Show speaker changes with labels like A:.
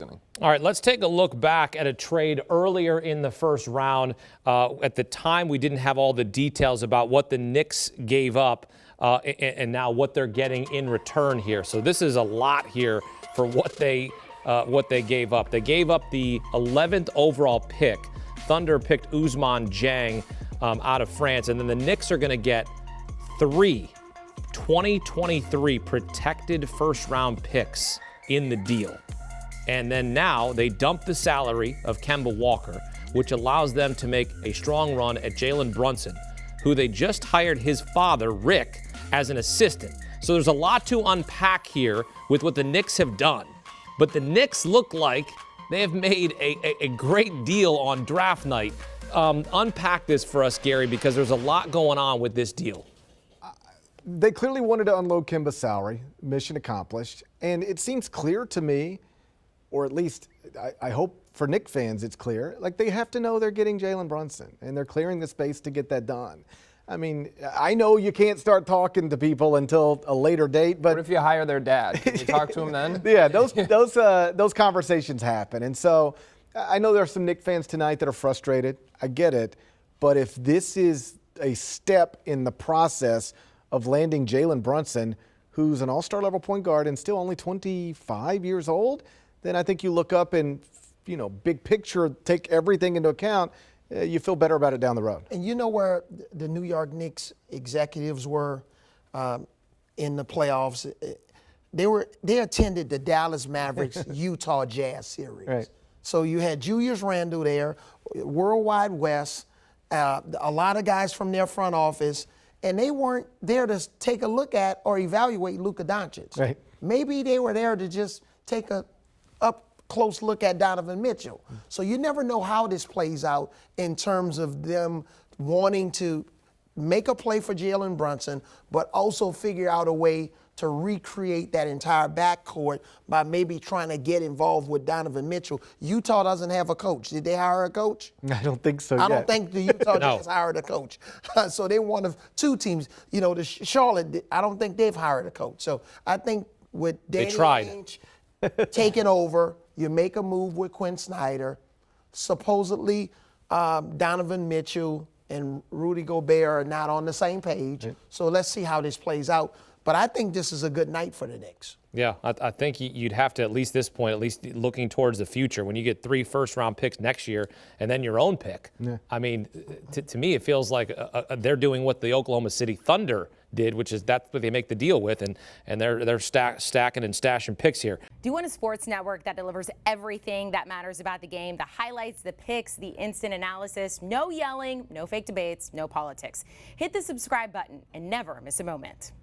A: All right, let's take a look back at a trade earlier in the first round. At the time, we didn't have all the details about what the Knicks gave up and now what they're getting in return here. So this is a lot here for what they gave up. They gave up the 11th overall pick. Thunder picked Ousmane Dieng out of France, and then the Knicks are going to get 3 2023 protected first-round picks in the deal. And then now they dump the salary of Kemba Walker, which allows them to make a strong run at Jalen Brunson, who they just hired his father, Rick, as an assistant. So there's a lot to unpack here with what the Knicks have done. But the Knicks look like they have made a great deal on draft night. Unpack this for us, Gary, because there's a lot going on with this deal.
B: They clearly wanted to unload Kemba's salary. Mission accomplished. And it seems clear to me, or at least I hope for Knicks fans it's clear, like they have to know they're getting Jalen Brunson, and they're clearing the space to get that done. I mean, I know you can't start talking to people until a later date, but
C: what if you hire their dad? Can you talk to him then?
B: Yeah, those conversations happen. And so I know there are some Knicks fans tonight that are frustrated. I get it. But if this is a step in the process of landing Jalen Brunson, who's an all-star level point guard and still only 25 years old, then I think you look up and, big picture, take everything into account, you feel better about it down the road.
D: And you know where the New York Knicks executives were in the playoffs? They attended the Dallas Mavericks Utah Jazz series.
B: Right.
D: So you had Julius Randle there, Worldwide West, a lot of guys from their front office, and they weren't there to take a look at or evaluate Luka Doncic.
B: Right.
D: Maybe they were there to just take a up-close look at Donovan Mitchell. So you never know how this plays out in terms of them wanting to make a play for Jalen Brunson, but also figure out a way to recreate that entire backcourt by maybe trying to get involved with Donovan Mitchell. Utah doesn't have a coach. Did they hire a coach?
B: I don't think so
D: I don't think the Utah Jazz hired a coach. So they're one of 2 teams. The Charlotte, I don't think they've hired a coach. So I think with Danny Ainge taking over, you make a move with Quinn Snyder. Supposedly, Donovan Mitchell and Rudy Gobert are not on the same page. So let's see how this plays out. But I think this is a good night for the Knicks.
A: Yeah, I think you'd have to, at least this point, at least looking towards the future, when you get 3 first-round picks next year and then your own pick. Yeah. I mean, to me, it feels like they're doing what the Oklahoma City Thunder did, which is that's what they make the deal with, and they're stacking and stashing picks here.
E: Do you want a sports network that delivers everything that matters about the game? The highlights, the picks, the instant analysis, no yelling, no fake debates, no politics. Hit the subscribe button and never miss a moment.